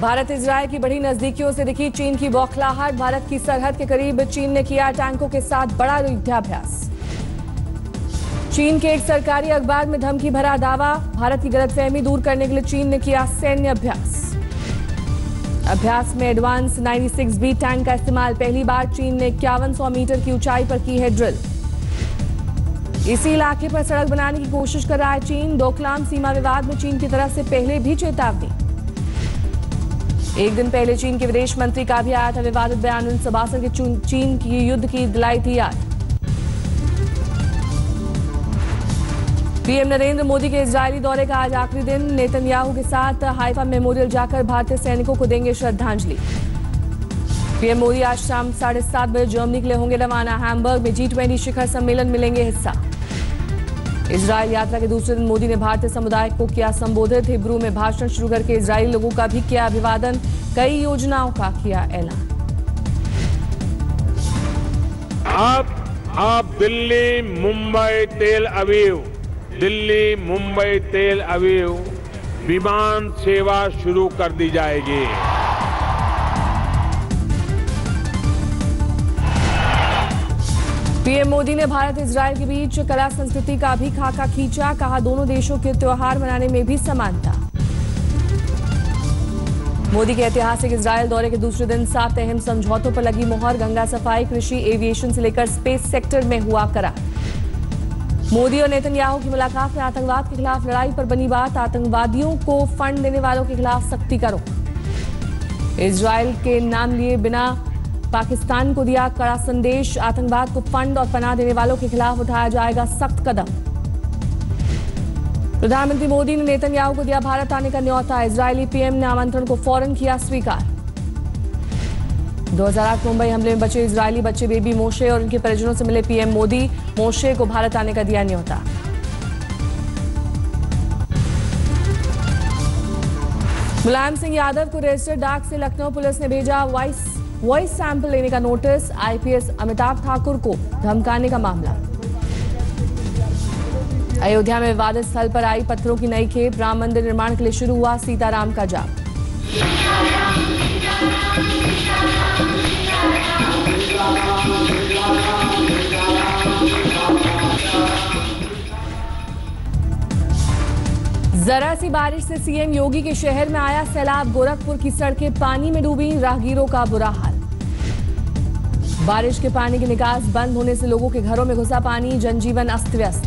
Bharat Israel की बड़ी नजदीकियों से दिखी चीन की बौखलाहट। भारत की सरहद के करीब चीन ने किया टैंकों के साथ बड़ा युद्धाभ्यास। चीन के एक सरकारी अखबार में धमकी भरा दावा। भारत की गलतफहमी दूर करने के लिए चीन ने किया सैन्य अभ्यास। अभ्यास में एडवांस 96B टैंक का इस्तेमाल। पहली बार चीन ने 5100 मीटर की ऊंचाई पर की है ड्रिल। इसी इलाके पर सड़क बनाने की कोशिश कर रहा है चीन। डोकलाम सीमा विवाद में चीन की तरफ से पहले भी चेतावनी। एक दिन पहले चीन के विदेश मंत्री का भी आया था विवादित बयान। उन सबासन के चीन की युद्ध की दिलाई थी याद। पीएम नरेंद्र मोदी के इजरायली दौरे का आज आखिरी दिन। नेतन्याहू के साथ हाइफा मेमोरियल जाकर भारतीय सैनिकों को देंगे श्रद्धांजलि। पीएम मोदी आज शाम 7:30 बजे जर्मनी के लिए होंगे रवाना। हैम्बर्ग में G20 शिखर सम्मेलन में लेंगे हिस्सा। इजरायल यात्रा के दूसरे दिन मोदी ने भारतीय समुदाय को किया संबोधित। हिब्रू में भाषण शुरू करके इजरायली लोगों का भी किया अभिवादन। कई योजनाओं का किया ऐलान। अब दिल्ली मुंबई तेल अवीव विमान सेवा शुरू कर दी जाएगी। पीएम मोदी ने भारत इजरायल के बीच कला संस्कृति का भी खाका खींचा। कहा दोनों देशों के त्योहार मनाने में भी समानता। मोदी के ऐतिहासिक इजरायल दौरे के दूसरे दिन 7 अहम समझौतों पर लगी मोहर। गंगा सफाई, कृषि, एविएशन से लेकर स्पेस सेक्टर में हुआ करार। मोदी और नेतन्याहू की मुलाकात में आतंकवाद के खिलाफ लड़ाई पर बनी बात। आतंकवादियों को फंड देने वालों के खिलाफ सख्ती का रुख। इजरायल के नाम लिए बिना पाकिस्तान को दिया कड़ा संदेश। आतंकवाद को फंड और पनाह देने वालों के खिलाफ उठाया जाएगा सख्त कदम। प्रधानमंत्री मोदी ने नेतन्याहू को दिया भारत आने का न्योता। इजरायली पीएम ने आमंत्रण को फौरन किया स्वीकार। 2008 मुंबई हमले में बचे इजरायली बच्चे बेबी मोशे और उनके परिजनों से मिले पीएम मोदी। मोशे को भारत आने का दिया न्योता। मुलायम सिंह यादव को रजिस्टर्ड डाक से लखनऊ पुलिस ने भेजा वॉइस सैंपल लेने का नोटिस। आईपीएस अमिताभ ठाकुर को धमकाने का मामला। अयोध्या में विवादित स्थल पर आई पत्थरों की नई खेप। राम मंदिर निर्माण के लिए शुरू हुआ सीताराम का जाप। जरा सी बारिश से सीएम योगी के शहर में आया सैलाब। गोरखपुर की सड़कें पानी में डूबी। राहगीरों का बुरा हाल। बारिश के पानी की निकास बंद होने से लोगों के घरों में घुसा पानी। जनजीवन अस्त व्यस्त।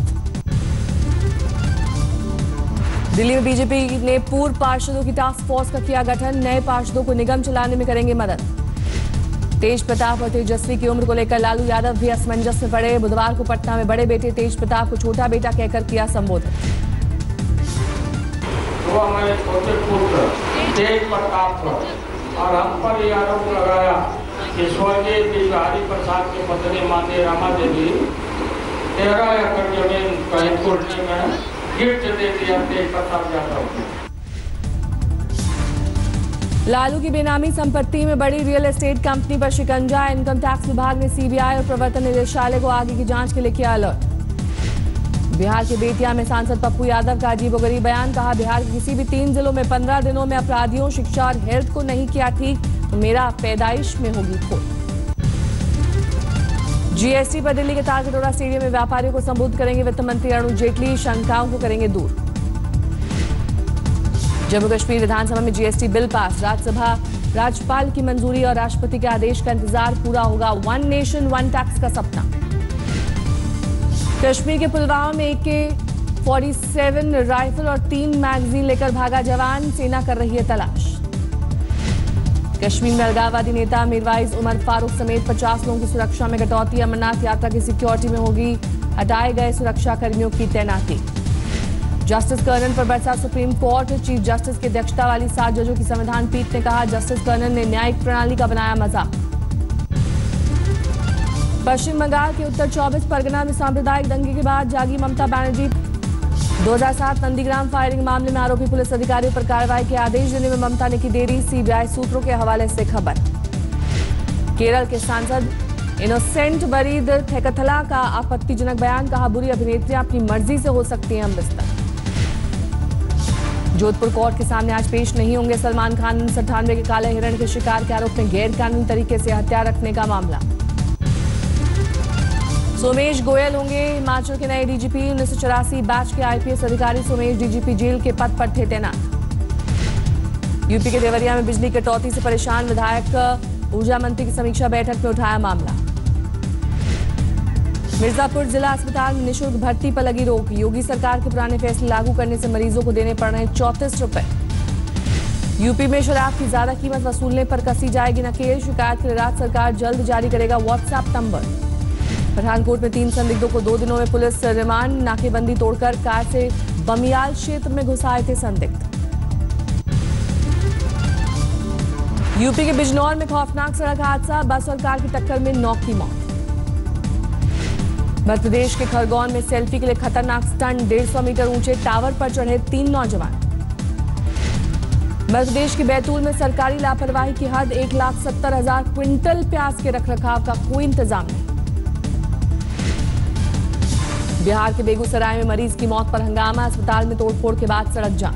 दिल्ली में बीजेपी ने पूर्व पार्षदों की टास्क फोर्स का किया गठन। नए पार्षदों को निगम चलाने में करेंगे मदद। तेज प्रताप और तेजस्वी की उम्र को लेकर लालू यादव भी असमंजस में पड़े। बुधवार को पटना में बड़े बेटे तेज प्रताप को छोटा बेटा कहकर किया संबोधित। तो हमारे छोटे पुत्र तेज प्रताप पर और हम पर यह आरोप लगाया कि स्वर्गीय बिहारी प्रसाद की पत्नी माननीय रमा देवी 13 एकड़ जमीन कहीं कोर्ट में गिफ्ट दे दिया तेज प्रताप यादव। लालू की बेनामी संपत्ति में बड़ी रियल एस्टेट कंपनी पर शिकंजा। इनकम टैक्स विभाग ने सीबीआई और प्रवर्तन निदेशालय को आगे की जांच के लिए किया अलर्ट। बिहार के बेतिया में सांसद पप्पू यादव का अजीबोगरीब बयान। कहा बिहार के किसी भी 3 जिलों में 15 दिनों में अपराधियों, शिक्षा और हेल्थ को नहीं किया ठीक तो मेरा पैदाइश में होगी खोट। जीएसटी पर दिल्ली के तालकटोरा स्टेडियम में व्यापारियों को संबोधित करेंगे वित्त मंत्री अरुण जेटली। शंकाओं को करेंगे दूर। जम्मू कश्मीर विधानसभा में जीएसटी बिल पास। राज्यसभा राज्यपाल की मंजूरी और राष्ट्रपति के आदेश का इंतजार। पूरा होगा 1 नेशन 1 टैक्स का सपना। कश्मीर के पुलवामा में AK-47 राइफल और 3 मैगजीन लेकर भागा जवान। सेना कर रही है तलाश। कश्मीर में अलगाववादी नेता मीरवाइज उमर फारूक समेत 50 लोगों की सुरक्षा में कटौती। अमरनाथ यात्रा की सिक्योरिटी में होगी हटाए गए सुरक्षा कर्मियों की तैनाती। जस्टिस कर्नन पर बरसा सुप्रीम कोर्ट। चीफ जस्टिस की अध्यक्षता वाली 7 जजों की संविधान पीठ ने कहा जस्टिस कर्नन ने न्यायिक प्रणाली का बनाया मजाक। पश्चिम बंगाल के उत्तर 24 परगना में सांप्रदायिक दंगे के बाद जागी ममता बनर्जी। 2007 नंदीग्राम फायरिंग मामले में आरोपी पुलिस अधिकारियों पर कार्रवाई के आदेश देने में ममता ने की देरी। सीबीआई सूत्रों के हवाले से खबर। केरल के सांसद इनोसेंट वरीद थेकथला का आपत्तिजनक बयान। कहा बुरी अभिनेत्रियां अपनी मर्जी से हो सकती हैं हम बिस्तर। जोधपुर कोर्ट के सामने आज पेश नहीं होंगे सलमान खान। 97 के काले हिरण के शिकार के आरोप में गैर कानूनी तरीके से हथियार रखने का मामला। सोमेश गोयल होंगे हिमाचल के नए डीजीपी। 1984 बैच के आईपीएस अधिकारी सोमेश डीजीपी जेल के पद पर थे तैनात। यूपी के देवरिया में बिजली कटौती से परेशान विधायक ऊर्जा मंत्री की समीक्षा बैठक में उठाया मामला। मिर्जापुर जिला अस्पताल में निःशुल्क भर्ती पर लगी रोक। योगी सरकार के पुराने फैसले लागू करने से मरीजों को देने पड़ रहे 34 रुपए। यूपी में शराब की ज्यादा कीमत वसूलने पर कसी जाएगी नकेल। शिकायत के लिए राज्य सरकार जल्द जारी करेगा व्हाट्सएप नंबर। पठानकोट में 3 संदिग्धों को 2 दिनों में पुलिस रिमांड। नाकेबंदी तोड़कर कार से बमियाल क्षेत्र में घुसाए थे संदिग्ध। यूपी के बिजनौर में खौफनाक सड़क हादसा। बस और कार की टक्कर में 9 की मौत। मध्य प्रदेश के खरगोन में सेल्फी के लिए खतरनाक स्टंट। 150 मीटर ऊंचे टावर पर चढ़े 3 नौजवान। मध्य प्रदेश के बैतूल में सरकारी लापरवाही की हद। 1,70,000 क्विंटल प्याज के रखरखाव का कोई इंतजाम नहीं। बिहार के बेगूसराय में मरीज की मौत पर हंगामा। अस्पताल में तोड़फोड़ के बाद सड़क जाम।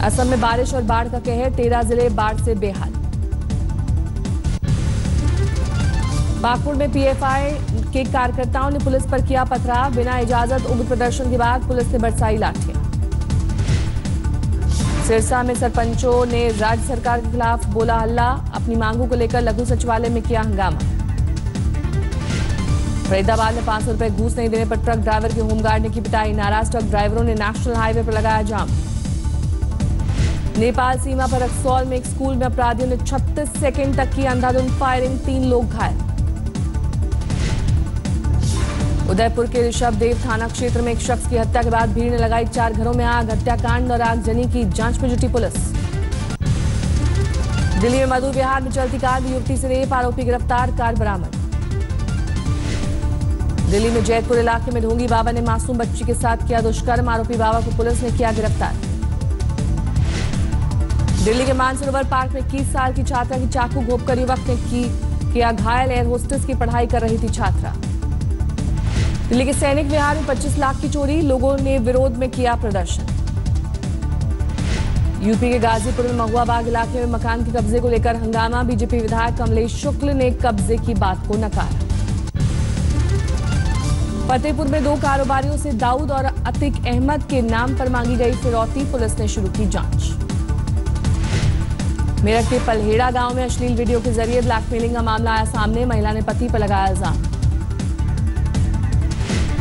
असम में बारिश और बाढ़ का कहर। 13 जिले बाढ़ से बेहाल। पाकुड़ में पीएफआई के कार्यकर्ताओं ने पुलिस पर किया पथराव। बिना इजाजत उग्र प्रदर्शन के बाद पुलिस ने बरसाई लाठियां। सिरसा में सरपंचों ने राज्य सरकार के खिलाफ बोला हल्ला। अपनी मांगों को लेकर लघु सचिवालय में किया हंगामा। फरीदाबाद में 500 रुपए घूस नहीं देने पर ट्रक ड्राइवर के होमगार्ड ने की पिटाई। नाराज ट्रक ड्राइवरों ने नेशनल हाईवे पर लगाया जाम। नेपाल सीमा पर रक्सौल में एक स्कूल में अपराधियों ने 36 सेकंड तक की अंधाधुंध फायरिंग। 3 लोग घायल। उदयपुर के ऋषभदेव थाना क्षेत्र में एक शख्स की हत्या के बाद भीड़ ने लगाई 4 घरों में आग। हत्याकांड और आगजनी की जांच में जुटी पुलिस। दिल्ली में मधु विहार में चलती कार में युवती से रेप। आरोपी गिरफ्तार। कार बरामद। दिल्ली में जैतपुर इलाके में ढोंगी बाबा ने मासूम बच्ची के साथ किया दुष्कर्म। आरोपी बाबा को पुलिस ने किया गिरफ्तार। दिल्ली के मानसरोवर पार्क में 21 साल की छात्रा की चाकू घोंपकर युवक ने किया घायल। एयर होस्टेस की पढ़ाई कर रही थी छात्रा। दिल्ली के सैनिक विहार में 25 लाख की चोरी। लोगों ने विरोध में किया प्रदर्शन। यूपी के गाजीपुर में महुआ बाग इलाके में मकान के कब्जे को लेकर हंगामा। बीजेपी विधायक कमलेश शुक्ल ने कब्जे की बात को नकारा। फतेहपुर में 2 कारोबारियों से दाऊद और अतिक अहमद के नाम पर मांगी गई फिरौती। पुलिस ने शुरू की जांच। मेरठ के पलहेड़ा गांव में अश्लील वीडियो के जरिए ब्लैकमेलिंग का मामला आया सामने। महिला ने पति पर लगाया इल्जाम।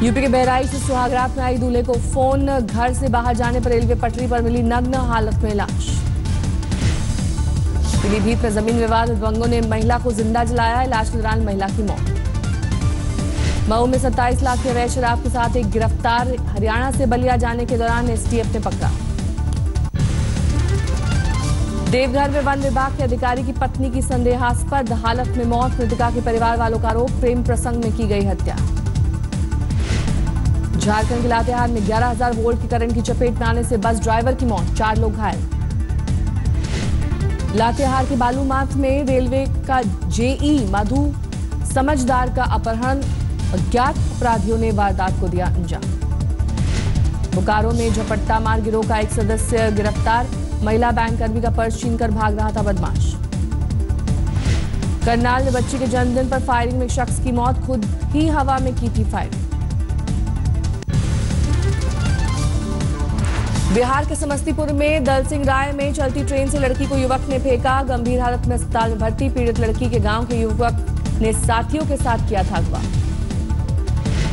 यूपी के बहराइच से सुहागरात में आई दूल्हे को फोन। घर से बाहर जाने पर रेलवे पटरी पर मिली नग्न हालत में लाश। पीलीभीत में जमीन विवाद दबंगों ने महिला को जिंदा जलाया। इलाज के दौरान महिला की मौत। मऊ में 27 लाख के अवैध शराब के साथ एक गिरफ्तार। हरियाणा से बलिया जाने के दौरान एसटीएफ ने पकड़ा। देवघर में वन विभाग के अधिकारी की पत्नी की संदेहास्पद हालत में मौत। मृतका के परिवार वालों का आरोप प्रेम प्रसंग में की गई हत्या। झारखंड के लातेहार में 11,000 वोल्ट की करंट की चपेट में आने से बस ड्राइवर की मौत। 4 लोग घायल। लातेहार के बालूमाथ में रेलवे का जेई मधु समझदार का अपहरण। अज्ञात अपराधियों ने वारदात को दिया अंजाम। बोकारो में झपट्टा मार गिरोह का एक सदस्य गिरफ्तार। महिला बैंककर्मी का पर्स छीनकर भाग रहा था बदमाश। करनाल में बच्ची के जन्मदिन पर फायरिंग में शख्स की मौत। खुद ही हवा में की थी फायरिंग। बिहार के समस्तीपुर में दल सिंह राय में चलती ट्रेन से लड़की को युवक ने फेंका। गंभीर हालत में अस्पताल में भर्ती। पीड़ित लड़की के गांव के युवक ने साथियों के साथ किया था अगवा।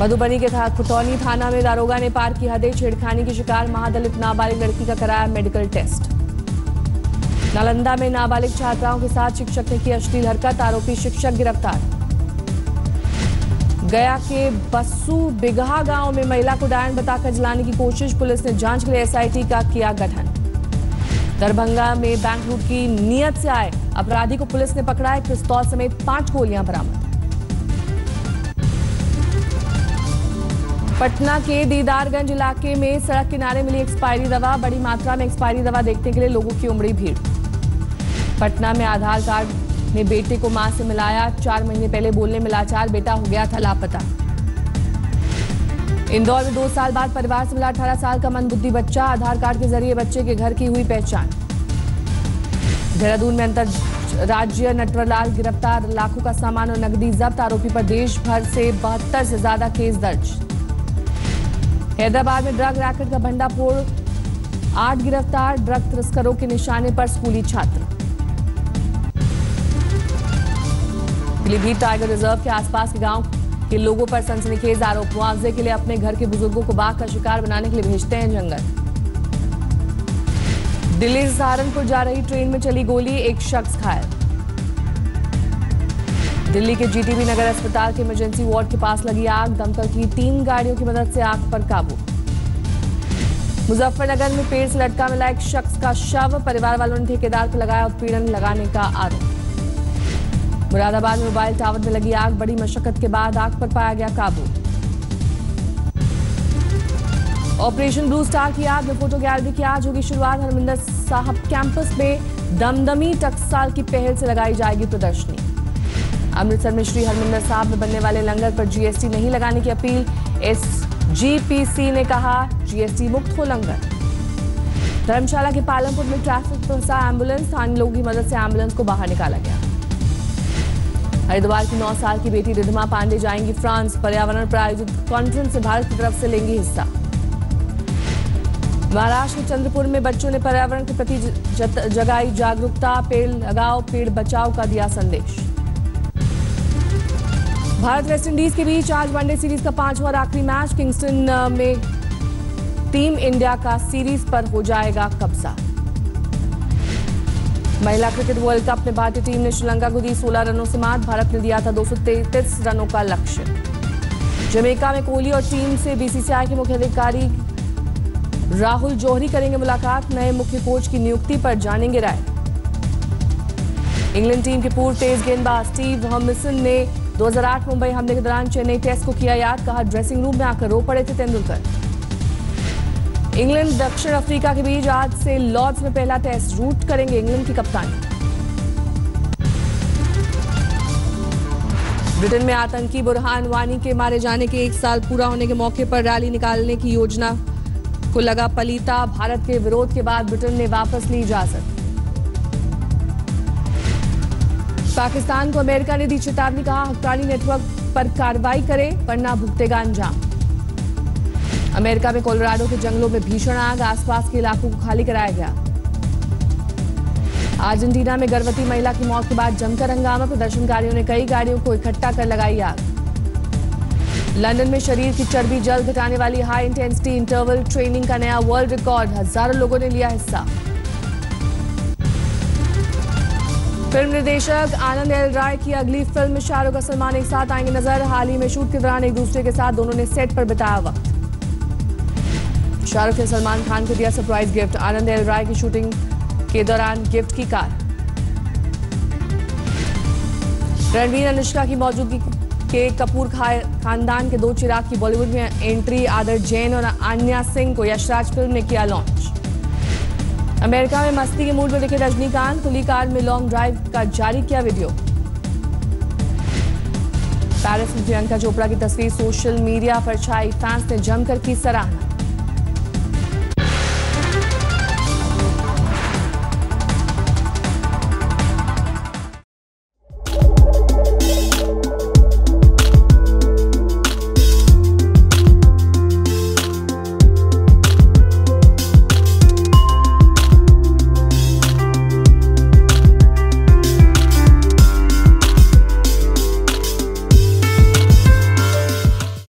मधुबनी के खुटौनी थाना में दारोगा ने पार की हदें। छेड़खानी की शिकार महादलित नाबालिग लड़की का कराया मेडिकल टेस्ट। नालंदा में नाबालिग छात्राओं के साथ शिक्षक ने की अश्लील हरकत। आरोपी शिक्षक गिरफ्तार। गया के बस्सू बिगहा गांव में महिला को डायन बताकर जलाने की कोशिश। पुलिस ने जांच के लिए एसआईटी का किया गठन। दरभंगा में बैंक लूट की नीयत से आए अपराधी को पुलिस ने पकड़ा। एक पिस्तौल समेत 5 गोलियां बरामद। पटना के दीदारगंज इलाके में सड़क किनारे मिली एक्सपायरी दवा। बड़ी मात्रा में एक्सपायरी दवा देखने के लिए लोगों की उमड़ी भीड़। पटना में आधार कार्ड ने बेटे को मां से मिलाया। 4 महीने पहले बोलने में लाचार बेटा हो गया था लापता। इंदौर में 2 साल बाद परिवार से मिला 18 साल का मंदबुद्धि बच्चा। आधार कार्ड के जरिए बच्चे के घर की हुई पहचान। देहरादून में अंतरराज्यीय नटवरलाल गिरफ्तार, लाखों का सामान और नकदी जब्त। आरोपी पर देश भर से 72 से ज्यादा केस दर्ज। हैदराबाद में ड्रग रैकेट का भंडाफोड़, 8 गिरफ्तार। ड्रग तस्करों के निशाने पर स्कूली छात्र। पीलीभीत टाइगर रिजर्व के आसपास के गांव के लोगों पर सनसनीखेज आरोप। मुआवजे के लिए अपने घर के बुजुर्गों को बाघ का शिकार बनाने के लिए भेजते हैं जंगल। दिल्ली से सहारनपुर जा रही ट्रेन में चली गोली, 1 शख्स घायल। दिल्ली के जीटीबी नगर अस्पताल के इमरजेंसी वार्ड के पास लगी आग। दमकल की 3 गाड़ियों की मदद से आग पर काबू। मुजफ्फरनगर में पेड़ से लटका मिला 1 शख्स का शव। परिवार वालों ने ठेकेदार पर लगाया उत्पीड़न लगाने का आरोप। मुरादाबाद में मोबाइल टावर में लगी आग, बड़ी मशक्कत के बाद आग पर पाया गया काबू। ऑपरेशन ब्लू स्टार की आग में फोटो गैलरी की आज होगी शुरुआत। हरमिंदर साहब कैंपस में दमदमी टकसाल की पहल से लगाई जाएगी प्रदर्शनी। अमृतसर में श्री हरमिंदर साहब में बनने वाले लंगर पर जीएसटी नहीं लगाने की अपील। एसजीपीसी ने कहा जीएसटी मुक्त हो लंगर। धर्मशाला के पालमपुर में ट्रैफिक फंसा एम्बुलेंस, स्थानीय लोगों की मदद से एम्बुलेंस को बाहर निकाला गया। हरिद्वार की 9 साल की बेटी रिधिमा पांडे जाएंगी फ्रांस। पर्यावरण पर आयोजित कॉन्फ्रेंस से भारत की तरफ से लेंगी हिस्सा। महाराष्ट्र के चंद्रपुर में बच्चों ने पर्यावरण के प्रति जगाई जागरूकता। पेड़ लगाओ पेड़ बचाओ का दिया संदेश। भारत वेस्टइंडीज के बीच आज वनडे सीरीज का 5वां और आखिरी मैच। किंगस्टन में टीम इंडिया का सीरीज पर हो जाएगा कब्जा। महिला क्रिकेट वर्ल्ड कप में भारतीय टीम ने श्रीलंका को दी 16 रनों से मात। भारत ने दिया था 233 रनों का लक्ष्य। जमैका में कोहली और टीम से बीसीसीआई के मुख्य अधिकारी राहुल जौहरी करेंगे मुलाकात। नए मुख्य कोच की नियुक्ति पर जानेंगे राय। इंग्लैंड टीम के पूर्व तेज गेंदबाज स्टीव हॉमिसन ने 2008 मुंबई हमले के दौरान चेन्नई टेस्ट को किया याद। कहा ड्रेसिंग रूम में आकर रो पड़े थे तेंदुलकर। इंग्लैंड दक्षिण अफ्रीका के बीच आज से लॉर्ड्स में पहला टेस्ट। रूट करेंगे इंग्लैंड की कप्तानी। ब्रिटेन में आतंकी बुरहान वानी के मारे जाने के 1 साल पूरा होने के मौके पर रैली निकालने की योजना को लगा पलीता। भारत के विरोध के बाद ब्रिटेन ने वापस ली इजाजत। पाकिस्तान को अमेरिका ने दी चेतावनी। कहा हक्कानी नेटवर्क पर कार्रवाई करे वरना भुगतेगा अंजाम। अमेरिका में कोलोराडो के जंगलों में भीषण आग, आसपास के इलाकों को खाली कराया गया। अर्जेंटीना में गर्भवती महिला की मौत के बाद जमकर हंगामा। प्रदर्शनकारियों ने कई गाड़ियों को इकट्ठा कर लगाई आग। लंदन में शरीर की चर्बी जल्द घटाने वाली हाई इंटेंसिटी इंटरवल ट्रेनिंग का नया वर्ल्ड रिकॉर्ड। हजारों लोगों ने लिया हिस्सा। फिल्म निर्देशक आनंद एल राय की अगली फिल्म में शाहरुख और सलमान एक साथ आएंगे नजर। हाल ही में शूट के दौरान एक दूसरे के साथ दोनों ने सेट पर बिताया वक्त। शाहरुख ने सलमान खान को दिया सरप्राइज गिफ्ट। आनंद एल राय की शूटिंग के दौरान गिफ्ट की कार। रणवीर अनुष्का की मौजूदगी के कपूर खानदान के 2 चिराग की बॉलीवुड में एंट्री। आदर जैन और आन्या सिंह को यशराज फिल्म ने किया लॉन्च। अमेरिका में मस्ती के मूड में दिखे रजनीकांत। खुली कार में लॉन्ग ड्राइव का जारी किया वीडियो। पेरिस में प्रियंका चोपड़ा की तस्वीर सोशल मीडिया पर छाई। फैंस ने जमकर की सराहना।